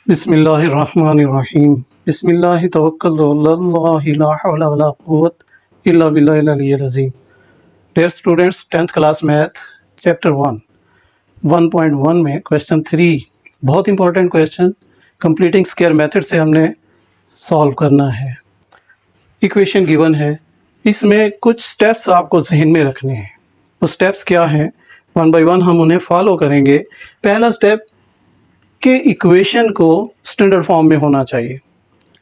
बिस्मिल्लाहिर्रहमानिर्रहीम बिस्मिल्लाहि तवक्कलतु अल्लाह ला हौला वला कुव्वत इल्ला बिल्लाहिल अलिय्यिल अज़ीम। Dear students, 10th class math chapter 1 में क्वेश्चन 3 बहुत important question completing square method से हमने सॉल्व करना है। इक्वेशन गिवन है, इसमें कुछ स्टेप्स आपको जहन में रखने हैं। वो स्टेप्स क्या हैं, 1 बाय 1 हम उन्हें फॉलो करेंगे। पहला स्टेप कि इक्वेशन को स्टैंडर्ड फॉर्म में होना चाहिए।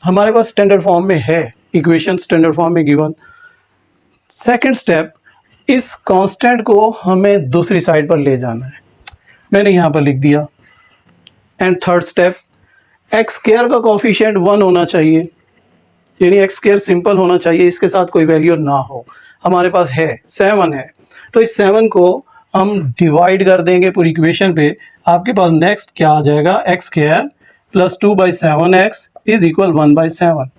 हमारे पास स्टैंडर्ड फॉर्म में है, इक्वेशन स्टैंडर्ड फॉर्म में गिवन। सेकंड स्टेप, इस कांस्टेंट को हमें दूसरी साइड पर ले जाना है, मैंने यहाँ पर लिख दिया। And third step, x square का कोफिशिएंट 1 होना चाहिए, यानी एक्स स्क्वायर सिंपल होना चाहिए, इसके साथ कोई वैल्यू ना हो। हमारे पास है 7 है, तो इस 7 को हम डिवाइड कर देंगे पूरी इक्वेशन पे। आपके पास नेक्स्ट क्या आ जाएगा, x square plus 2/7x is equal 1/7।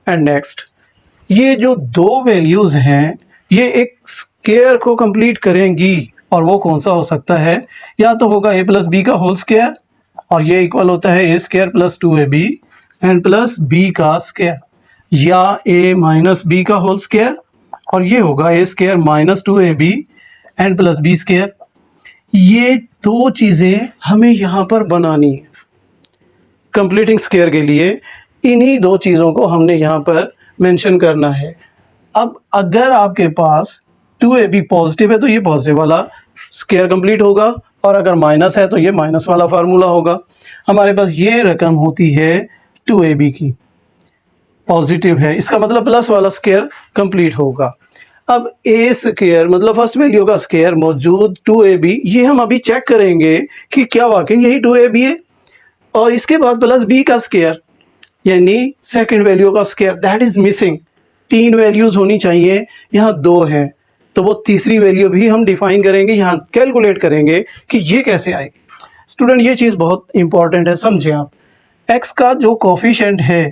And next, ये जो दो वैल्यूज हैं ये एक स्क्वायर को कंप्लीट करेंगी, और वो कौन सा हो सकता है, या तो होगा a प्लस बी का होल स्क्वायर, और ये इक्वल होता है a square plus 2ab and plus b का स्क्वायर, या a माइनस b का होल स्क्वायर, और ये होगा a square minus 2ab and plus B square. ये दो चीज़ें हमें यहाँ पर बनानी है कंप्लीटिंग स्क्वायर के लिए। इन्हीं दो चीज़ों को हमने यहाँ पर मेंशन करना है। अब अगर आपके पास 2ab पॉजिटिव है तो ये पॉजिटिव वाला स्क्वायर कंप्लीट होगा, और अगर माइनस है तो ये माइनस वाला फार्मूला होगा। हमारे पास ये रकम होती है 2ab की, पॉजिटिव है, इसका मतलब प्लस वाला स्क्वायर कंप्लीट होगा। अब ए स्क्वायर मतलब फर्स्ट वैल्यू का स्क्वायर मौजूद 2ab, ये हम अभी चेक करेंगे कि क्या वाकई यही 2ab है, और इसके बाद प्लस b का स्क्वायर यानी सेकंड वैल्यू का square, that is missing. 3 values होनी चाहिए, यहाँ 2 है, तो वो तीसरी वैल्यू भी हम डिफाइन करेंगे, यहाँ कैलकुलेट करेंगे कि ये कैसे आएगी। स्टूडेंट, ये चीज़ बहुत इंपॉर्टेंट है, समझें आप। एक्स का जो कोफिशिएंट है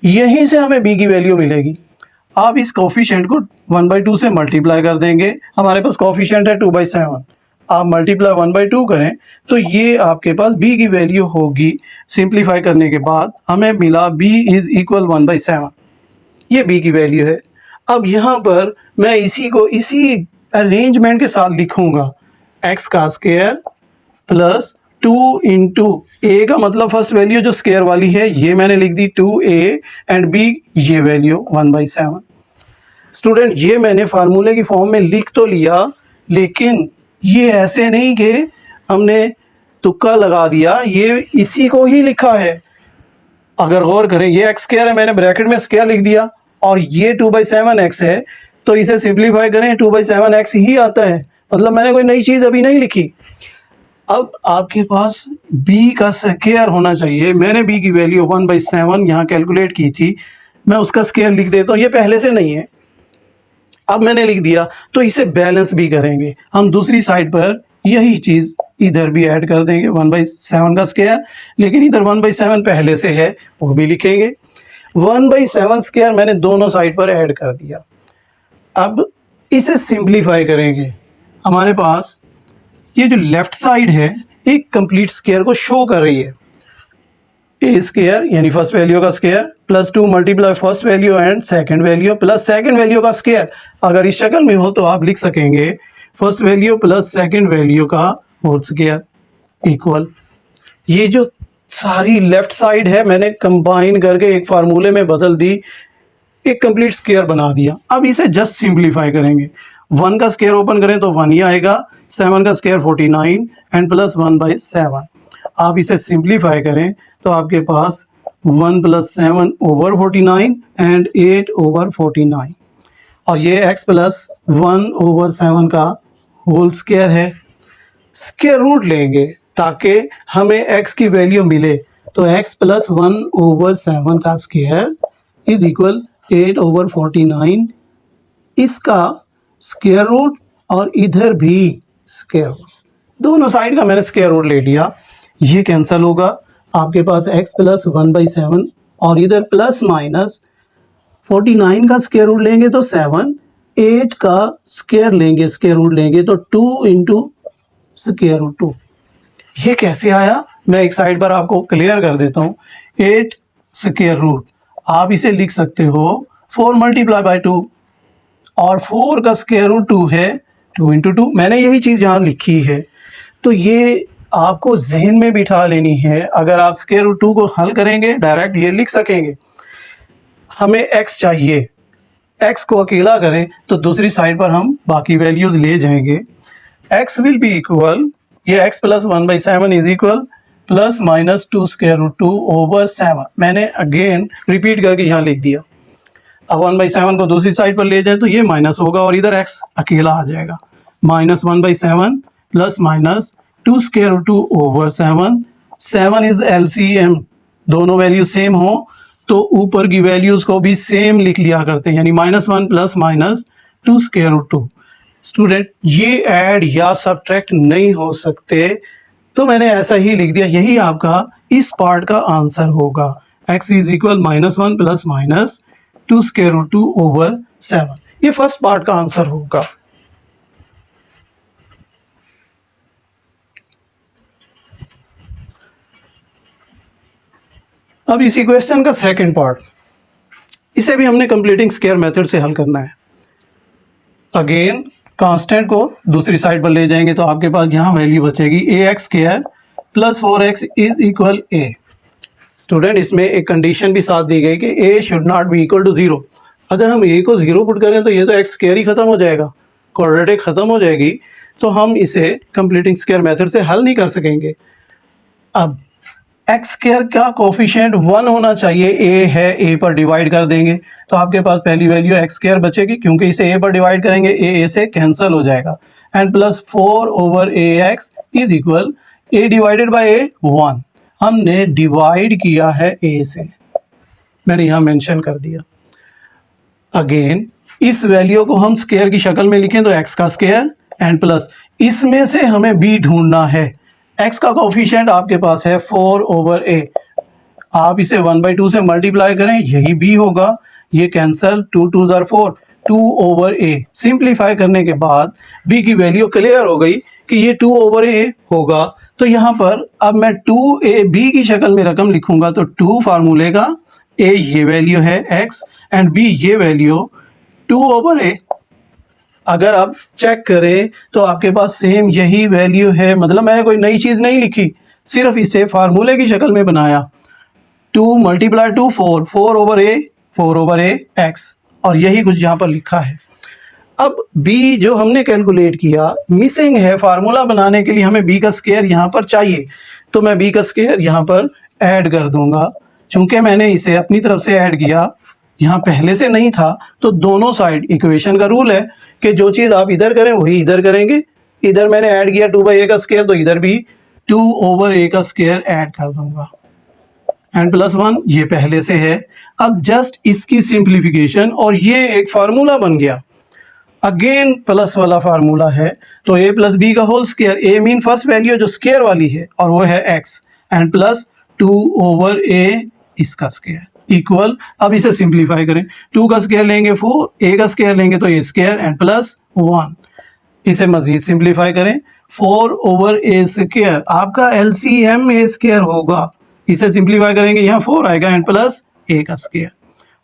यहीं से हमें b की वैल्यू मिलेगी। आप इस कोफिशिएंट को 1/2 से मल्टीप्लाई कर देंगे, हमारे पास कोफिशिएंट है 2/7, आप मल्टीप्लाई 1/2 करें तो ये आपके पास b की वैल्यू होगी। सिंप्लीफाई करने के बाद हमें मिला b इज इक्वल 1/7, ये b की वैल्यू है। अब यहाँ पर मैं इसी को इसी अरेंजमेंट के साथ लिखूंगा, x का स्क्वायर प्लस 2 इंटू ए का मतलब फर्स्ट वैल्यू जो स्क्वायर वाली है ये मैंने लिख दी 2a एंड b ये वैल्यू 1/7। स्टूडेंट, ये मैंने फार्मूले की फॉर्म में लिख तो लिया, लेकिन ये ऐसे नहीं कि हमने तुक्का लगा दिया, ये इसी को ही लिखा है। अगर गौर करें, ये एक्स स्क्वायर है, मैंने ब्रैकेट में स्क्वायर लिख दिया, और ये 2/7x है, तो इसे सिंप्लीफाई करें 2/7x ही आता है, मतलब मैंने कोई नई चीज़ अभी नहीं लिखी। अब आपके पास b का स्क्वायर होना चाहिए, मैंने b की वैल्यू 1/7 यहाँ कैलकुलेट की थी, मैं उसका स्क्वायर लिख देता हूँ, ये पहले से नहीं है, अब मैंने लिख दिया, तो इसे बैलेंस भी करेंगे हम। दूसरी साइड पर यही चीज़ इधर भी ऐड कर देंगे 1/7 का स्क्वायर, लेकिन इधर 1/7 पहले से है, वो भी लिखेंगे। 1/7 स्क्वायर मैंने दोनों साइड पर ऐड कर दिया। अब इसे सिंप्लीफाई करेंगे, हमारे पास ये जो लेफ्ट साइड है एक कंप्लीट स्क्वायर को शो कर रही है। ए स्क्वायर यानी फर्स्ट वैल्यू का square plus 2 multiply first value and second value plus second value का स्क्वायर। अगर इस शक्ल में हो तो आप लिख सकेंगे first value plus second value का होल स्क्वायर इक्वल, ये जो सारी लेफ्ट साइड है मैंने कंबाइन करके एक फार्मूले में बदल दी, एक कंप्लीट स्क्वायर बना दिया। अब इसे जस्ट सिंप्लीफाई करेंगे, 1 का स्क्वायर ओपन करें तो 1 ही आएगा, 7 का स्क्वायर 49 एंड प्लस 1/7। आप इसे सिंप्लीफाई करें तो आपके पास 1 + 7 ओवर 49 एंड 8 ओवर 49, और ये x प्लस 1 ओवर 7 का होल स्क्वायर है। स्क्वायर रूट लेंगे ताकि हमें x की वैल्यू मिले, तो x प्लस 1 ओवर 7 का स्क्वायर इज इक्वल 8 ओवर 49, इसका स्क्वायर रूट और इधर भी स्क्वायर रूट, दोनों साइड का मैंने स्क्वायर रूट ले लिया। ये कैंसिल होगा, आपके पास x प्लस 1/7 और इधर प्लस माइनस 49 का स्क्वायर रूट लेंगे तो 7, 8 का स्क्वायर रूट लेंगे तो 2 इंटू स्क्वायर रूट 2। ये कैसे आया, मैं एक साइड पर आपको क्लियर कर देता हूँ। 8 स्क्वायर रूट आप इसे लिख सकते हो 4 मल्टीप्लाई बाई 2, और 4 का स्क्वायर रूट 2 है, 2 इंटू 2। मैंने यही चीज़ यहाँ लिखी है, तो ये आपको जहन में बिठा लेनी है। अगर आप स्क्वायर रूट 2 को हल करेंगे डायरेक्ट ये लिख सकेंगे। हमें x चाहिए, x को अकेला करें तो दूसरी साइड पर हम बाकी वैल्यूज ले जाएंगे। x विल बी इक्वल, ये x plus 1/7 is equal plus minus 2 square root 2 over 7। मैंने अगेन रिपीट करके यहाँ लिख दिया। अब 1/7 को दूसरी साइड पर ले जाए तो ये माइनस होगा और इधर x अकेला आ जाएगा। Minus 1/7 plus minus 2 square root 2 over 7। 7 is LCM, दोनों वैल्यू सेम हो तो ऊपर की वैल्यूज को भी सेम लिख लिया करते हैं, यानी -1 plus minus 2 square root 2। Student ये ऐड या सब्ट्रैक्ट नहीं हो सकते, तो मैंने ऐसा ही लिख दिया। यही आपका इस पार्ट का आंसर होगा। x is equal -1 plus minus 2 square root 2 over 7। ये फर्स्ट पार्ट का आंसर होगा। अब इसी क्वेश्चन का सेकंड पार्ट, इसे भी हमने कंप्लीटिंग स्क्वायर मेथड से हल करना है। अगेन कांस्टेंट को दूसरी साइड पर ले जाएंगे तो आपके पास यहाँ वैल्यू बचेगी ax square plus 4x is equal a। Student इसमें एक कंडीशन भी साथ दी गई कि a should not be equal to 0। अगर हम a को 0 पुट करें तो ये तो x स्क्वायर ही खत्म हो जाएगा, क्वाड्रेटिक खत्म हो जाएगी, तो हम इसे कंप्लीटिंग स्क्वायर मेथड से हल नहीं कर सकेंगे। अब x स्क्वायर का कोफिशिएंट 1 होना चाहिए, a है, a पर डिवाइड कर देंगे तो आपके पास पहली वैल्यू x स्क्वायर बचेगी, क्योंकि इसे a पर डिवाइड करेंगे a से कैंसिल हो जाएगा। And plus 4 over ax is equal a divided by a 1। हमने डिवाइड किया है a से, मैंने यहाँ मेंशन कर दिया। अगेन इस वैल्यू को हम स्क्वायर की शक्ल में लिखें तो x का स्क्वायर एंड प्लस इसमें से हमें b ढूंढना है। x का कोफिशिएंट आपके पास है 4 ओवर a, आप इसे 1/2 से मल्टीप्लाई करें, यही b होगा, ये कैंसल, 2 2 ज़ार 4, 2 ओवर a। सिंप्लीफाई करने के बाद b की वैल्यू क्लियर हो गई कि ये 2 ओवर a होगा। तो यहाँ पर अब मैं 2a b की शक्ल में रकम लिखूंगा तो 2 फार्मूले का, a ये वैल्यू है x एंड b ये वैल्यू 2 ओवर a। अगर आप चेक करें तो आपके पास सेम यही वैल्यू है, मतलब मैंने कोई नई चीज़ नहीं लिखी, सिर्फ इसे फार्मूले की शक्ल में बनाया। 2 मल्टीप्लाई 2 4, 4 ओवर a x, और यही कुछ यहाँ पर लिखा है। अब b जो हमने कैलकुलेट किया मिसिंग है, फार्मूला बनाने के लिए हमें b का स्क्वायर यहाँ पर चाहिए, तो मैं b का स्क्वायर यहाँ पर ऐड कर दूंगा। चूंकि मैंने इसे अपनी तरफ से ऐड किया, यहाँ पहले से नहीं था, तो दोनों साइड, इक्वेशन का रूल है कि जो चीज़ आप इधर करें वही इधर करेंगे। इधर मैंने ऐड किया 2/a का स्क्वायर, तो इधर भी 2 ओवर a का स्क्वायर ऐड कर दूंगा। एंड प्लस 1 ये पहले से है। अब जस्ट इसकी सिंप्लीफिकेशन और ये एक फार्मूला बन गया। अगेन प्लस वाला फार्मूला है तो a प्लस बी का whole square, a mean first value जो स्क्वायर वाली है और वो है x, and plus 2 over a इसका स्क्वायर इक्वल, अब इसे सिंप्लीफाई करें, 2 का स्क्वायर लेंगे 4, a का स्क्वायर लेंगे तो a स्क्वायर एंड प्लस 1। इसे मजीद सिंप्लीफाई करें, 4 ओवर a स्क्वायर, आपका LCM a स्क्वायर होगा। इसे सिंप्लीफाई करेंगे, यहाँ 4 आएगा एंड प्लस a का square,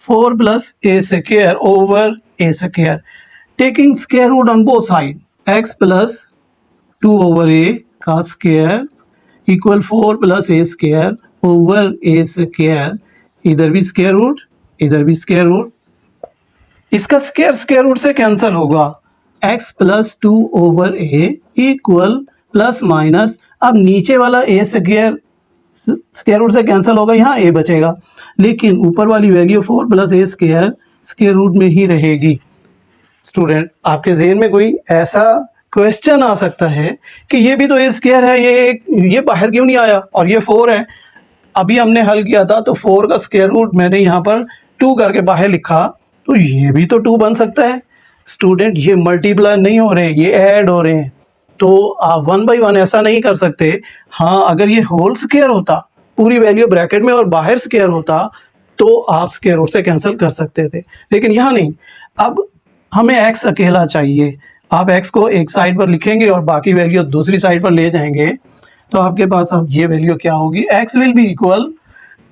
4 plus a square over a square, taking square root on both side, x plus 2 over a का square equal 4 plus a square over a square, इधर भी square root, इधर भी square root, इसका square square root से cancel होगा, x plus 2 over a equal plus minus, अब नीचे वाला a स्क्वायर स्क्वायर रूट से कैंसिल होगा, यहाँ a बचेगा, लेकिन ऊपर वाली value 4 plus a square square root में ही रहेगी। स्टूडेंट आपके जहन में कोई ऐसा क्वेश्चन आ सकता है कि ये भी तो a स्क्वायर है, ये बाहर क्यों नहीं आया, और ये 4 है। अभी हमने हल किया था तो 4 का स्क्वायर रूट मैंने यहाँ पर 2 करके बाहर लिखा, तो ये भी तो 2 बन सकता है। स्टूडेंट ये मल्टीप्लाई नहीं हो रहे, ये ऐड हो रहे हैं, तो आप 1/1 ऐसा नहीं कर सकते। हाँ अगर ये होल स्क्वायर होता, पूरी वैल्यू ब्रैकेट में और बाहर स्क्वायर होता तो आप स्क्वायर रूट से कैंसिल कर सकते थे, लेकिन यहाँ नहीं। अब हमें x अकेला चाहिए, आप x को एक साइड पर लिखेंगे और बाकी वैल्यू दूसरी साइड पर ले जाएंगे तो आपके पास अब ये वैल्यू क्या होगी, x will be equal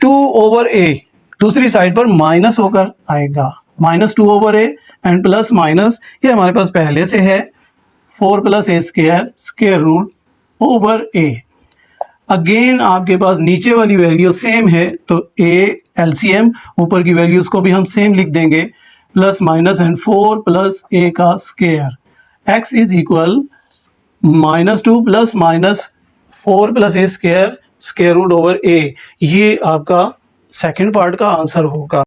2/a, दूसरी साइड पर माइनस होकर आएगा, -2/a एंड प्लस माइनस, ये हमारे पास पहले से है 4 + a square square root over a। Again आपके पास नीचे वाली वैल्यू सेम है, तो a LCM, ऊपर की वैल्यूज को भी हम सेम लिख देंगे, प्लस माइनस एंड 4 + a का square, x is equal -2 + -4 + a square square root over a। ये आपका सेकंड पार्ट का आंसर होगा।